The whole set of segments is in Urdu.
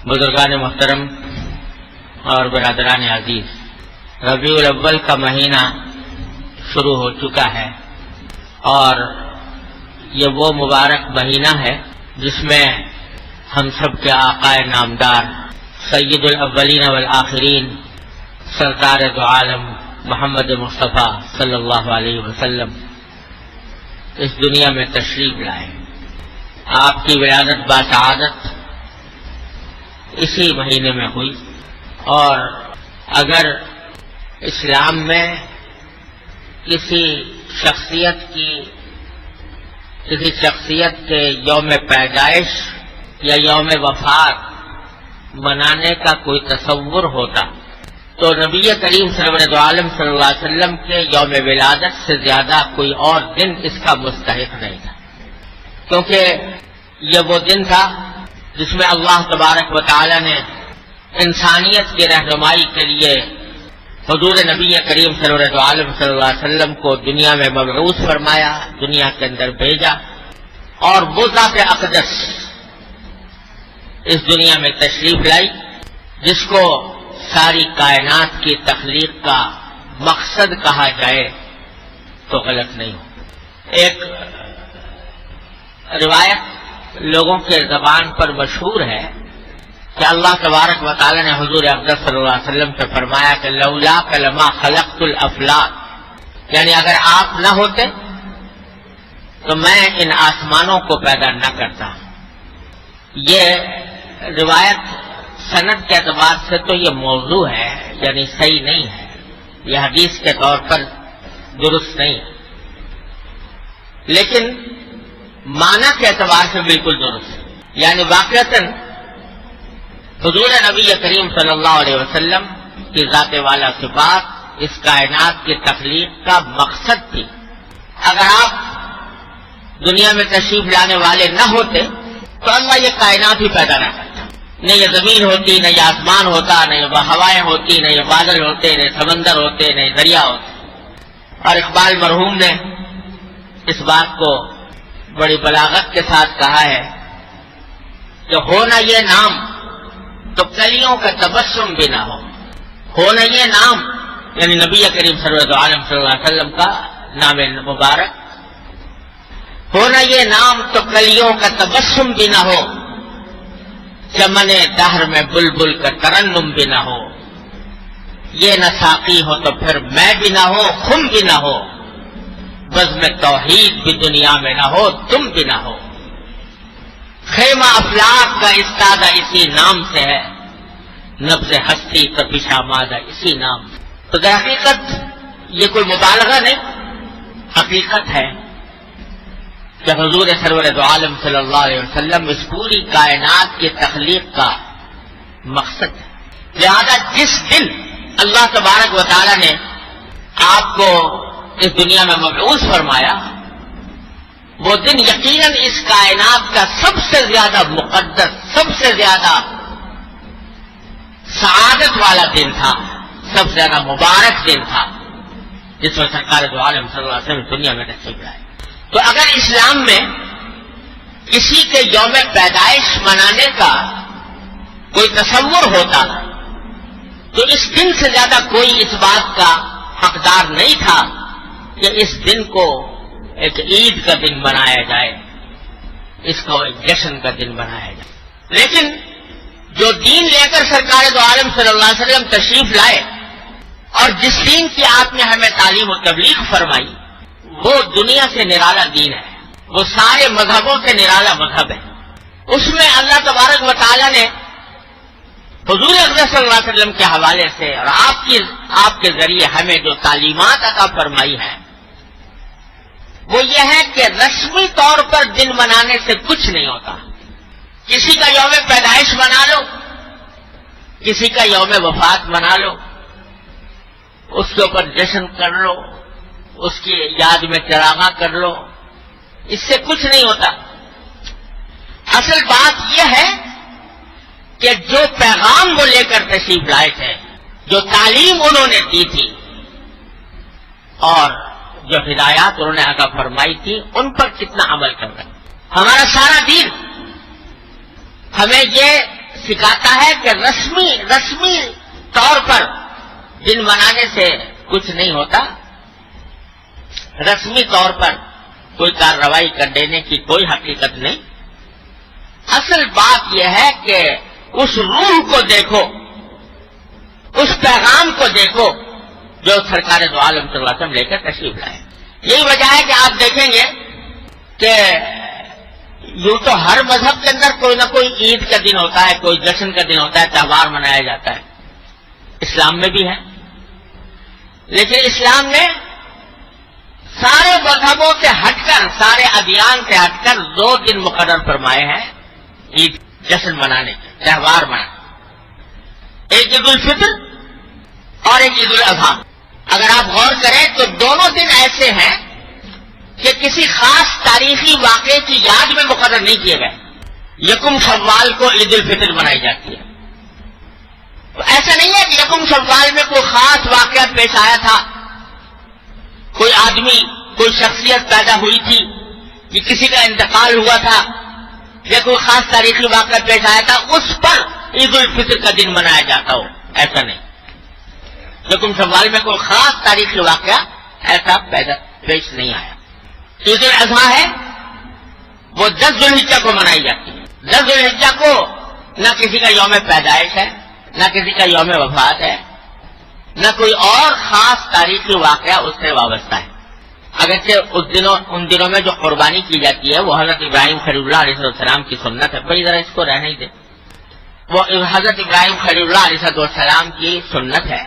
بزرگان محترم اور برادران عزیز، ربیع الاول کا مہینہ شروع ہو چکا ہے اور یہ وہ مبارک مہینہ ہے جس میں ہم سب کے آقا نامدار سید الاولین والآخرین سرکار دو عالم محمد مصطفیٰ صلی اللہ علیہ وسلم اس دنیا میں تشریف لائے۔ آپ کی ولادت باسعادت اسی مہینے میں ہوئی، اور اگر اسلام میں کسی شخصیت کے یوم پیدائش یا یوم وفات منانے کا کوئی تصور ہوتا تو نبی کریم سرور عالم صلی اللہ علیہ وسلم کے یوم ولادت سے زیادہ کوئی اور دن اس کا مستحق نہیں تھا، کیونکہ یہ وہ دن تھا جس میں اللہ تبارک و تعالی نے انسانیت کی رہنمائی کے لیے حضور نبی کریم سرور عالم صلی اللہ علیہ وسلم کو دنیا میں مبعوث فرمایا، دنیا کے اندر بھیجا، اور وہ ذات اقدس اس دنیا میں تشریف لائی جس کو ساری کائنات کی تخلیق کا مقصد کہا جائے تو غلط نہیں ہو۔ ایک روایت لوگوں کے زبان پر مشہور ہے کہ اللہ تبارک و تعالی نے حضور اقدس صلی اللہ علیہ وسلم سے فرمایا کہ لولاک لما خلقت الافلاک، یعنی اگر آپ نہ ہوتے تو میں ان آسمانوں کو پیدا نہ کرتا۔ یہ روایت سند کے اعتبار سے تو یہ موضوع ہے، یعنی صحیح نہیں ہے، یہ حدیث کے طور پر درست نہیں ہے، لیکن معنی کے اعتبار سے بالکل درست ہے۔ یعنی واقعتاً حضور نبی کریم صلی اللہ علیہ وسلم کی ذات والا صفات اس کائنات کی تخلیق کا مقصد تھی۔ اگر آپ دنیا میں تشریف لانے والے نہ ہوتے تو اللہ یہ کائنات ہی پیدا نہ کرتا، نہ یہ زمین ہوتی، نہ یہ آسمان ہوتا، نہ یہ ہوائیں ہوتی، نہ یہ بادل ہوتے، نہ سمندر ہوتے، نہ دریا ہوتے۔ اور اقبال مرحوم نے اس بات کو بڑی بلاغت کے ساتھ کہا ہے کہ ہونا یہ نام تو کلیوں کا تبسم بھی نہ ہونا یہ نام، یعنی نبی کریم صلی اللہ علیہ وسلم کا نام مبارک، ہونا یہ نام تو کلیوں کا تبسم بھی نہ ہو، چمن دہر میں بلبل کا ترنم بھی نہ ہو، یہ نہ ساقی ہو تو پھر میں بھی نہ ہو، خم بھی نہ ہو، بزم توحید بھی دنیا میں نہ ہو، تم بھی نہ ہو، خیمہ افلاک کا استادہ اسی نام سے ہے، نبض ہستی کا پیشامادہ اسی نام سے۔ تو در حقیقت یہ کوئی مبالغہ نہیں، حقیقت ہے کہ حضور سرور دو عالم صلی اللہ علیہ وسلم اس پوری کائنات کی تخلیق کا مقصد ہے۔ لہذا جس دن اللہ تبارک و تعالی نے آپ کو اس دنیا میں مبعوث فرمایا، وہ دن یقیناً اس کائنات کا سب سے زیادہ مقدس، سب سے زیادہ سعادت والا دن تھا، سب سے زیادہ مبارک دن تھا، جس میں سرکار دو عالم صلی اللہ علیہ وسلم دنیا میں تشریف لائے۔ تو اگر اسلام میں کسی کے یوم پیدائش منانے کا کوئی تصور ہوتا تو اس دن سے زیادہ کوئی اس بات کا حقدار نہیں تھا کہ اس دن کو ایک عید کا دن بنایا جائے، اس کو ایک جشن کا دن بنایا جائے۔ لیکن جو دین لے کر سرکار دو عالم صلی اللہ علیہ وسلم تشریف لائے اور جس دین کی آپ نے ہمیں تعلیم و تبلیغ فرمائی، وہ دنیا سے نرالا دین ہے، وہ سارے مذہبوں سے نرالا مذہب ہے۔ اس میں اللہ تبارک و تعالی نے حضور اقدس صلی اللہ علیہ وسلم کے حوالے سے اور آپ کے ذریعے ہمیں جو تعلیمات عطا فرمائی ہیں وہ یہ ہے کہ رسمی طور پر دن منانے سے کچھ نہیں ہوتا۔ کسی کا یوم پیدائش منا لو، کسی کا یوم وفات منا لو، اس کے اوپر جشن کر لو، اس کی یاد میں چراغاں کر لو، اس سے کچھ نہیں ہوتا۔ اصل بات یہ ہے کہ جو پیغام وہ لے کر تشریف لائے تھے، جو تعلیم انہوں نے دی تھی اور جو ہدایات انہوں نے عطا فرمائی تھی، ان پر کتنا عمل کر رہے ہیں۔ ہمارا سارا دین ہمیں یہ سکھاتا ہے کہ رسمی طور پر دن منانے سے کچھ نہیں ہوتا، رسمی طور پر کوئی کارروائی کر دینے کی کوئی حقیقت نہیں. اصل بات یہ ہے کہ اس روح کو دیکھو، اس پیغام کو دیکھو جو سرکار دو عالم صلی اللہ علیہ وسلم لے کر تشریف لائے. یہی وجہ ہے کہ آپ دیکھیں گے کہ یوں تو ہر مذہب کے اندر کوئی نہ کوئی عید کا دن ہوتا ہے، کوئی جشن کا دن ہوتا ہے، تہوار منایا جاتا ہے. اسلام میں بھی ہے، لیکن اسلام نے سارے مذہبوں سے ہٹ کر، سارے ادیان سے ہٹ کر 2 دن مقرر فرمائے ہیں عید جشن منانے کے، تہوار منانے. ایک عید الفطر اور ایک عید الاضحیٰ. اگر آپ غور کریں تو دونوں دن ایسے ہیں کہ کسی خاص تاریخی واقعے کی یاد میں مقرر نہیں کیے گئے. یکم شوال کو عید الفطر منائی جاتی ہے. تو ایسا نہیں ہے کہ یکم شوال میں کوئی خاص واقعہ پیش آیا تھا، کوئی آدمی، کوئی شخصیت پیدا ہوئی تھی، کہ کسی کا انتقال ہوا تھا، یا کوئی خاص تاریخی واقعہ پیش آیا تھا، اس پر عید الفطر کا دن منایا جاتا ہو. ایسا نہیں. یکم شوال میں کوئی خاص تاریخی واقعہ ایسا پیش نہیں آیا. عید الاضحیٰ ہے وہ 10 ذوالحجہ کو منائی جاتی ہے. 10 ذوالحجہ کو نہ کسی کا یوم پیدائش ہے، نہ کسی کا یوم وفات ہے، نہ کوئی اور خاص تاریخی واقعہ اس سے وابستہ ہے. اگرچہ ان دنوں میں جو قربانی کی جاتی ہے وہ حضرت ابراہیم خلیل اللہ علیہ السلام کی سنت ہے. بھائی ذرا اس کو رہنے ہی دے. وہ حضرت ابراہیم خلیل اللہ علیہ السلام کی سنت ہے،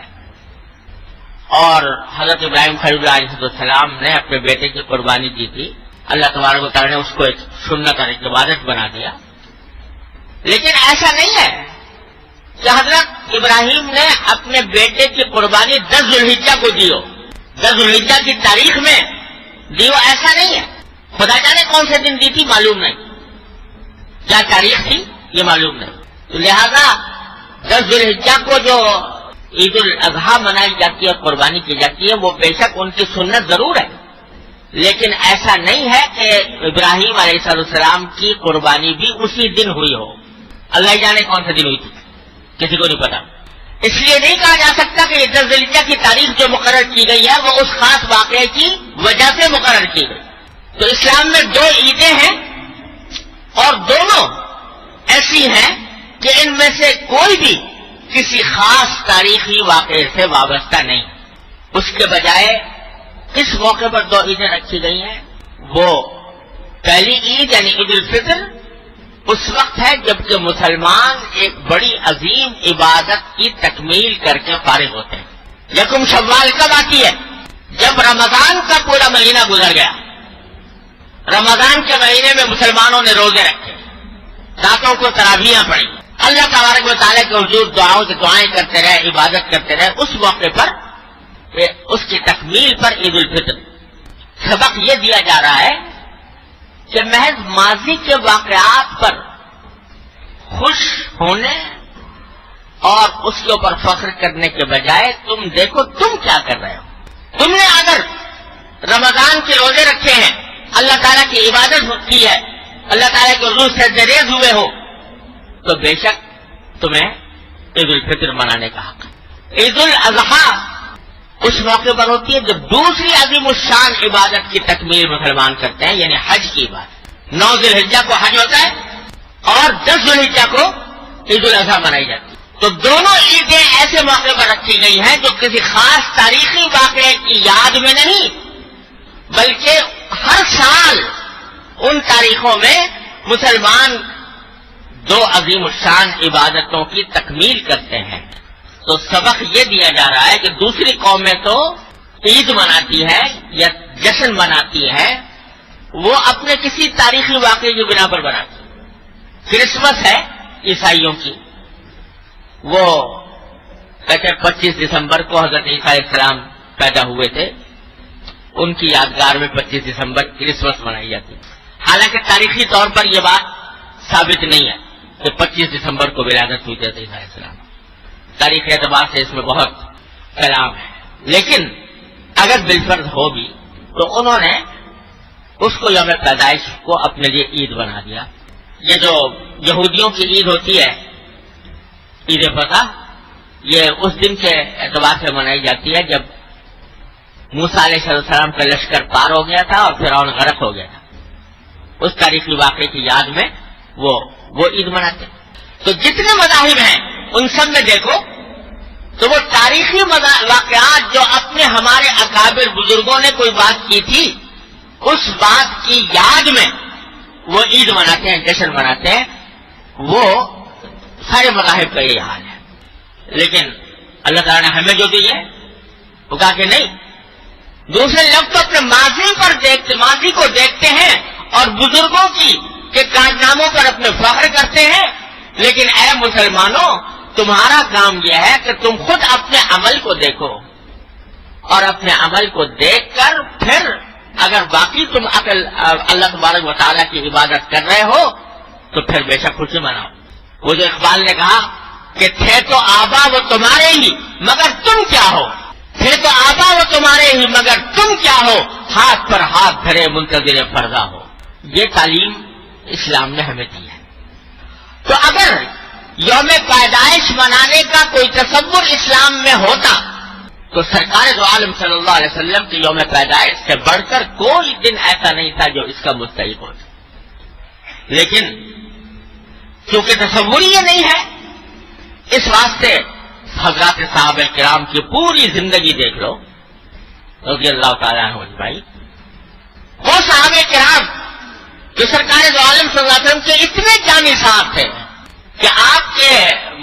اور حضرت ابراہیم خلیل اللہ علیہ السلام نے اپنے بیٹے کی قربانی دی تھی. اللہ تبارک و تعالیٰ نے اس کو ایک سنت اور ایک عبادت بنا دیا. لیکن ایسا نہیں ہے کہ حضرت ابراہیم نے اپنے بیٹے کی قربانی 10 ذوالحجہ کو دی ہو، 10 ذوالحجہ کی تاریخ میں دی ہو. ایسا نہیں ہے. خدا جانے کون سے دن دی تھی معلوم نہیں، کیا تاریخ تھی یہ معلوم نہیں. تو لہذا 10 ذوالحجہ کو جو عید الاضحیٰ منائی جاتی ہے، قربانی کی جاتی ہے، وہ بے شک ان کی سنت ضرور ہے، لیکن ایسا نہیں ہے کہ ابراہیم علیہ السلام کی قربانی بھی اسی دن ہوئی ہو. اللہ جانے کون سے دن ہوئی تھی، کسی کو نہیں پتا. اس لیے نہیں کہا جا سکتا کہ 10 ذوالحجہ کی تاریخ جو مقرر کی گئی ہے وہ اس خاص واقعے کی وجہ سے مقرر کی گئی. تو اسلام میں 2 عیدیں ہیں، اور دونوں ایسی ہیں کہ ان میں سے کوئی بھی کسی خاص تاریخی واقعے سے وابستہ نہیں. اس کے بجائے اس موقع پر 2 عیدیں رکھی گئی ہیں. وہ پہلی عید یعنی عید الفطر اس وقت ہے جبکہ مسلمان ایک بڑی عظیم عبادت کی تکمیل کر کے فارغ ہوتے ہیں. یکم شوال کب آتی ہے؟ جب رمضان کا پورا مہینہ گزر گیا. رمضان کے مہینے میں مسلمانوں نے روزے رکھے، راتوں کو تراویحیں پڑھی، اللہ تبارک و تعالیٰ کے حضور دعائیں کرتے رہے، عبادت کرتے رہے. اس موقع پر اس کی تکمیل پر عید الفطر. سبق یہ دیا جا رہا ہے کہ محض ماضی کے واقعات پر خوش ہونے اور اس کے اوپر فخر کرنے کے بجائے تم دیکھو تم کیا کر رہے ہو. تم نے اگر رمضان کے روزے رکھے ہیں، اللہ تعالیٰ کی عبادت کی ہے، اللہ تعالیٰ کے حضور سے ریز ہوئے ہو، تو بے شک تمہیں عید الفطر منانے کا حق ہے. عید الاضحیٰ اس موقع پر ہوتی ہے جب دوسری عظیم الشان عبادت کی تکمیل مسلمان کرتے ہیں، یعنی حج کی عبادت. 9 ذوالحجہ کو حج ہوتا ہے اور 10 ذوالحجہ کو عید الاضحیٰ منائی جاتی ہے. تو دونوں عیدیں ایسے موقع پر رکھی گئی ہیں جو کسی خاص تاریخی واقعے کی یاد میں نہیں، بلکہ ہر سال ان تاریخوں میں مسلمان 2 عظیم الشان عبادتوں کی تکمیل کرتے ہیں. تو سبق یہ دیا جا رہا ہے کہ دوسری قومیں تو عید مناتی ہے یا جشن مناتی ہے، وہ اپنے کسی تاریخی واقعے کی بنا پر مناتی ہے. کرسمس ہے عیسائیوں کی، وہ کہتے ہیں 25 دسمبر کو حضرت عیسیٰ علیہ السلام پیدا ہوئے تھے، ان کی یادگار میں 25 دسمبر کرسمس منائی جاتی ہے. حالانکہ تاریخی طور پر یہ بات ثابت نہیں ہے کہ 25 دسمبر کو ولادت ہوئی تھی عیسیٰ علیہ السلام. تاریخی اعتبار سے اس میں بہت کلام ہے، لیکن اگر بالفرض ہو بھی تو انہوں نے اس کو یوم پیدائش کو اپنے لیے عید بنا دیا. یہ جو یہودیوں کی عید ہوتی ہے عید فطر یہ اس دن کے اعتبار سے منائی جاتی ہے جب موسیٰ علیہ السلام کا لشکر پار ہو گیا تھا اور فرعون غرق ہو گیا تھا. اس تاریخی واقعے کی یاد میں وہ عید مناتے ہیں. تو جتنے مذاہب ہیں ان سب میں دیکھو تو وہ تاریخی واقعات جو اپنے ہمارے اکابر بزرگوں نے کوئی بات کی تھی اس بات کی یاد میں وہ عید مناتے ہیں، جشن مناتے ہیں. وہ سارے مذاہب کا یہ حال ہے. لیکن اللہ تعالیٰ نے ہمیں جو دی ہے وہ کہا کہ نہیں، دوسرے لوگ تو اپنے ماضی کو دیکھتے ہیں اور بزرگوں کے کارناموں پر اپنے فخر کرتے ہیں، لیکن اے مسلمانوں تمہارا کام یہ ہے کہ تم خود اپنے عمل کو دیکھو اور اپنے عمل کو دیکھ کر پھر اگر باقی تم اللہ تبارک و تعالیٰ کی عبادت کر رہے ہو تو پھر بے شک خوشی مناؤ. وہ جو اقبال نے کہا کہ تھے تو آبا وہ تمہارے ہی مگر تم کیا ہو، تھے تو آبا وہ تمہارے ہی مگر تم کیا ہو، ہاتھ پر ہاتھ دھرے منتظر فردا ہو. یہ تعلیم اسلام نے ہمیں دی ہے. تو اگر یوم پیدائش منانے کا کوئی تصور اسلام میں ہوتا تو سرکار دو عالم صلی اللہ علیہ وسلم کی یوم پیدائش سے بڑھ کر کوئی دن ایسا نہیں تھا جو اس کا مستحق ہوتا. لیکن کیونکہ تصور یہ نہیں ہے، اس واسطے حضرات صحابہ کرام کی پوری زندگی دیکھ لو رضی اللہ تعالیٰ عنہ بھائی. وہ صحابہ کرام جو سرکار دو عالم صلی اللہ علیہ وسلم کے اتنے جانی صاحب تھے کہ آپ کے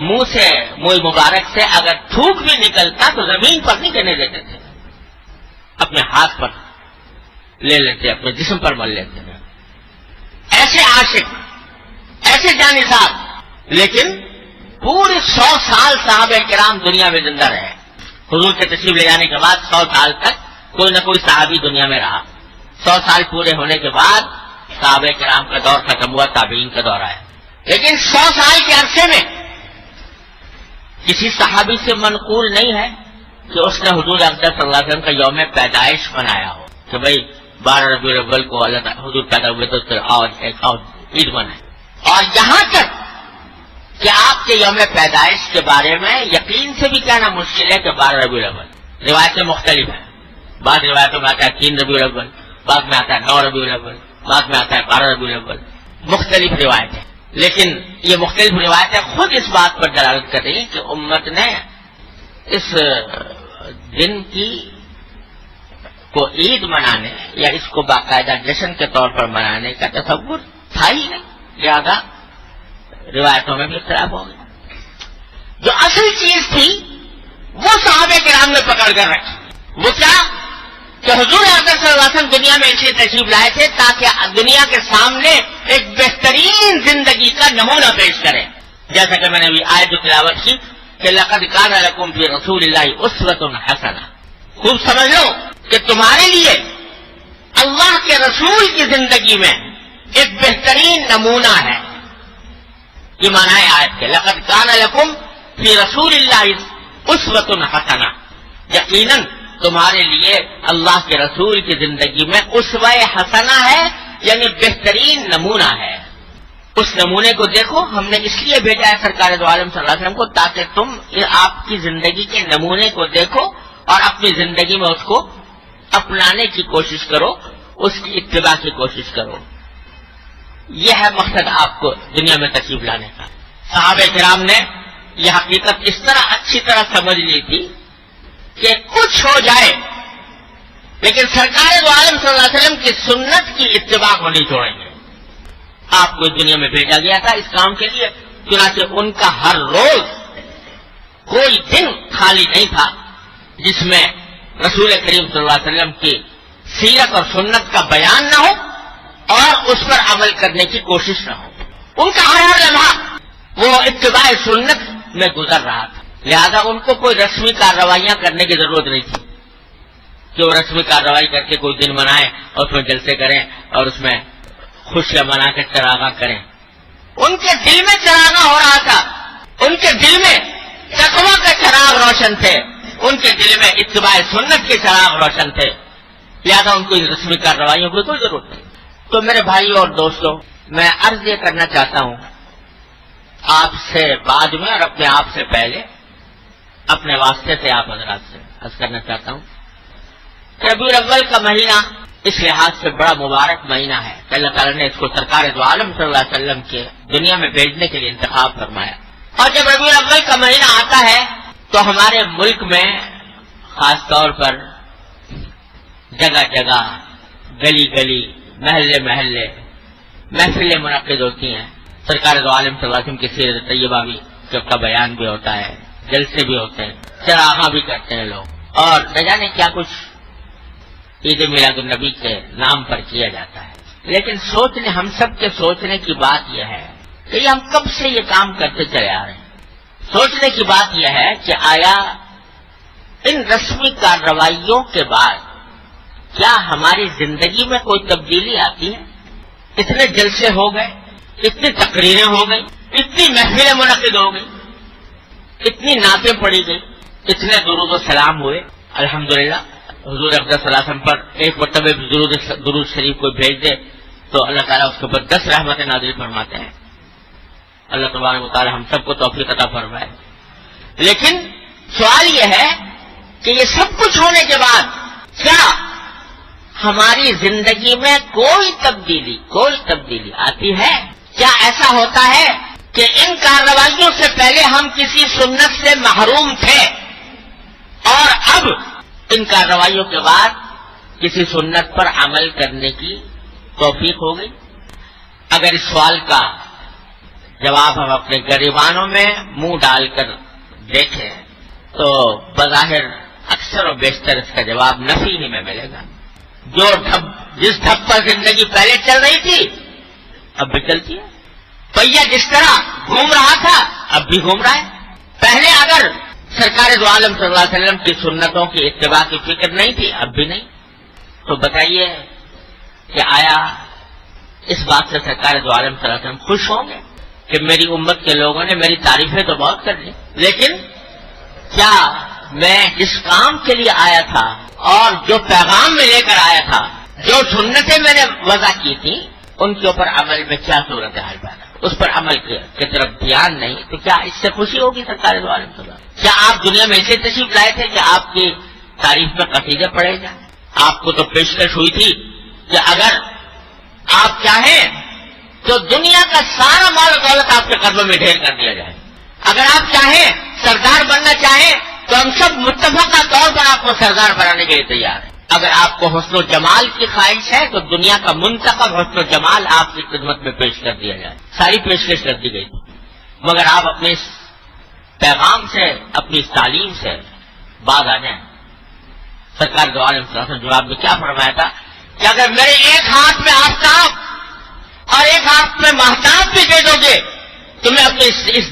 منہ مبارک سے اگر تھوک بھی نکلتا تو زمین پر نہیں گرنے دیتے تھے، اپنے ہاتھ پر لے لیتے، اپنے جسم پر مل لیتے تھے. ایسے عاشق، ایسے جانی صاحب، لیکن پورے 100 سال صحابہ کرام دنیا میں زندہ رہے. حضور کے تشریف لے جانے کے بعد 100 سال تک کوئی نہ کوئی صحابی دنیا میں رہا. 100 سال پورے ہونے کے بعد صحابہ کرام کا دور ختم ہوا، تابعین کا دور آیا. لیکن 100 سال کے عرصے میں کسی صحابی سے منقول نہیں ہے کہ اس نے حضور اقدس صلی اللہ علیہ وسلم کا یوم پیدائش منایا ہو کہ بھئی 12 ربیع الاول کو اللہ تعالیٰ حضور پیدا ہوئے تو عید منائے. اور یہاں تک کہ آپ کے یوم پیدائش کے بارے میں یقین سے بھی کہنا مشکل ہے کہ 12 ربیع الاول. روایتیں مختلف ہیں، بعض روایتوں میں آتا ہے 3 ربیع الاول، بعض میں آتا ہے 9 ربیع الاول، بعض میں آتا ہے 12 ربیع الاول. مختلف روایتیں، لیکن یہ مختلف روایتیں خود اس بات پر دلالت کر رہی ہیں کہ امت نے اس دن کو عید منانے یا اس کو باقاعدہ جشن کے طور پر منانے کا تصور تھا ہی نہیں، لہذا روایتوں میں بھی اختلاف ہو گیا. جو اصل چیز تھی وہ صحابہ کرام نے پکڑ کر رکھی. وہ کیا کہ حضور اقدس صلی اللہ علیہ وسلم دنیا میں اس لیے تشریف لائے تھے تاکہ دنیا کے سامنے ایک بہترین زندگی کا نمونہ پیش کریں. جیسا کہ میں نے ابھی آیت جو تلاوت کی کہ لقد کان لکم فی رسول اللہ اسوۃ حسنہ. خوب سمجھ لو کہ تمہارے لیے اللہ کے رسول کی زندگی میں ایک بہترین نمونہ ہے. یہ معنی ہے آیت کے لقد کان لکم فی رسول اللہ اسوۃ حسنہ. یقیناً تمہارے لیے اللہ کے رسول کی زندگی میں اسوہ حسنہ ہے، یعنی بہترین نمونہ ہے. اس نمونے کو دیکھو. ہم نے اس لیے بھیجا ہے سرکار دو عالم صلی اللہ علیہ وسلم کو تاکہ تم آپ کی زندگی کے نمونے کو دیکھو اور اپنی زندگی میں اس کو اپنانے کی کوشش کرو، اس کی اتباع کی کوشش کرو. یہ ہے مقصد آپ کو دنیا میں تشریف لانے کا. صحابہ کرام نے یہ حقیقت اس طرح اچھی طرح سمجھ لی تھی کہ کچھ ہو جائے لیکن سرکار دو عالم صلی اللہ علیہ وسلم کی سنت کی اتباع کو نہیں چھوڑیں گے. آپ کو دنیا میں بھیجا گیا تھا اس کام کے لیے، چنانچہ ان کا ہر روز کوئی دن خالی نہیں تھا جس میں رسول کریم صلی اللہ علیہ وسلم کی سیرت اور سنت کا بیان نہ ہو اور اس پر عمل کرنے کی کوشش نہ ہو. ان کا ہر لمحہ وہ اتباع سنت میں گزر رہا تھا. لہذا ان کو کوئی رسمی کارروائیاں کرنے کی ضرورت نہیں تھی کہ وہ رسمی کارروائی کر کے کوئی دن منائیں اور اس میں جلسے کریں اور اس میں خوشیاں منا کے چراغاں کریں. ان کے دل میں چراغاں ہو رہا تھا، ان کے دل میں تقویٰ کے چراغ روشن تھے، ان کے دل میں اتباع سنت کے چراغ روشن تھے. لہذا ان کو رسمی کارروائیوں کی کوئی ضرورت نہیں. تو میرے بھائیوں اور دوستوں، میں عرض یہ کرنا چاہتا ہوں آپ سے بعد میں اور اپنے آپ سے پہلے اپنے واسطے سے آپ حضرات سے عرض کرنا چاہتا ہوں کہ ربیع الاول کا مہینہ اس لحاظ سے بڑا مبارک مہینہ ہے کہ اللہ تعالیٰ نے اس کو سرکار دو عالم صلی اللہ علیہ وسلم کے دنیا میں بھیجنے کے لیے انتخاب فرمایا. اور جب ربیع الاول کا مہینہ آتا ہے تو ہمارے ملک میں خاص طور پر جگہ جگہ گلی گلی محلے محلے محفلیں منعقد ہوتی ہیں. سرکار دو عالم صلی اللہ علیہ وسلم کی سیرت طیبہ بھی کا بیان بھی ہوتا ہے, جلسے بھی ہوتے ہیں, چراغاں بھی کرتے ہیں لوگ, اور نہ جانے کیا کچھ عید میلاد النبی کے نام پر کیا جاتا ہے. لیکن ہم سب کے سوچنے کی بات یہ ہے کہ ہم کب سے یہ کام کرتے چلے آ رہے ہیں. سوچنے کی بات یہ ہے کہ آیا ان رسمی کارروائیوں کے بعد کیا ہماری زندگی میں کوئی تبدیلی آتی ہے؟ اتنے جلسے ہو گئے, اتنی تقریریں ہو گئی, اتنی محفلیں منعقد ہو گئی, اتنی نعتیں پڑھی گئی, اتنے درود و سلام ہوئے. الحمدللہ حضور اقدس صلی اللہ علیہ وسلم پر ایک مرتبہ درود شریف کو بھیج دے تو اللہ تعالیٰ اس کے اوپر 10 رحمتیں نازل فرماتے ہیں. اللہ تبارک و تعالیٰ ہم سب کو توفیق عطا فرمائے. لیکن سوال یہ ہے کہ یہ سب کچھ ہونے کے بعد کیا ہماری زندگی میں کوئی تبدیلی آتی ہے؟ کیا ایسا ہوتا ہے کہ ان کارروائیوں سے پہلے ہم کسی سنت سے محروم تھے اور اب ان کارروائیوں کے بعد کسی سنت پر عمل کرنے کی توفیق ہو گئی؟ اگر اس سوال کا جواب ہم اپنے گریبانوں میں منہ ڈال کر دیکھیں تو بظاہر اکثر و بیشتر اس کا جواب نفی ہی میں ملے گا. جس ڈھب پر زندگی پہلے چل رہی تھی اب بھی چلتی ہے. پہیا جس طرح گھوم رہا تھا اب بھی گھوم رہا ہے. پہلے اگر سرکار دو عالم صلی اللہ علیہ وسلم کی سنتوں کی اتباع کی فکر نہیں تھی اب بھی نہیں. تو بتائیے کہ آیا اس بات سے سرکار دو عالم صلی اللہ علیہ وسلم خوش ہوں گے کہ میری امت کے لوگوں نے میری تعریفیں تو بہت کر لی, لیکن کیا میں جس کام کے لیے آیا تھا اور جو پیغام میں لے کر آیا تھا, جو سنتیں میں نے وضع کی تھی, ان کے اوپر عمل میں کیا صورتحال پیدا, اس پر عمل کی طرف دھیان نہیں, تو کیا اس سے خوشی ہوگی سرکار دو عالم صلی اللہ علیہ وسلم؟ کیا آپ دنیا میں ایسے تشریف لائے تھے کہ آپ کی تعریف میں قصیدے پڑھے جائیں؟ آپ کو تو پیشکش ہوئی تھی کہ اگر آپ چاہیں تو دنیا کا سارا مال و دولت آپ کے قدموں میں ڈھیر کر دیا جائے. اگر آپ چاہیں سردار بننا چاہیں تو ہم سب متفقہ طور پر آپ کو سردار بنانے کے لیے تیار ہیں. اگر آپ کو حسن و جمال کی خواہش ہے تو دنیا کا منتخب حسن و جمال آپ کی خدمت میں پیش کر دیا جائے. ساری پیشکش کر دی گئی تھی, مگر آپ اپنے اس پیغام سے, اپنی اس تعلیم سے باز آ جائیں. سرکار دو عالم صلی اللہ علیہ وسلم جواب میں کیا فرمایا تھا کہ اگر میرے ایک ہاتھ میں آفتاب اور ایک ہاتھ میں مہتاب بھی دے دو گے تو میں اپنے اس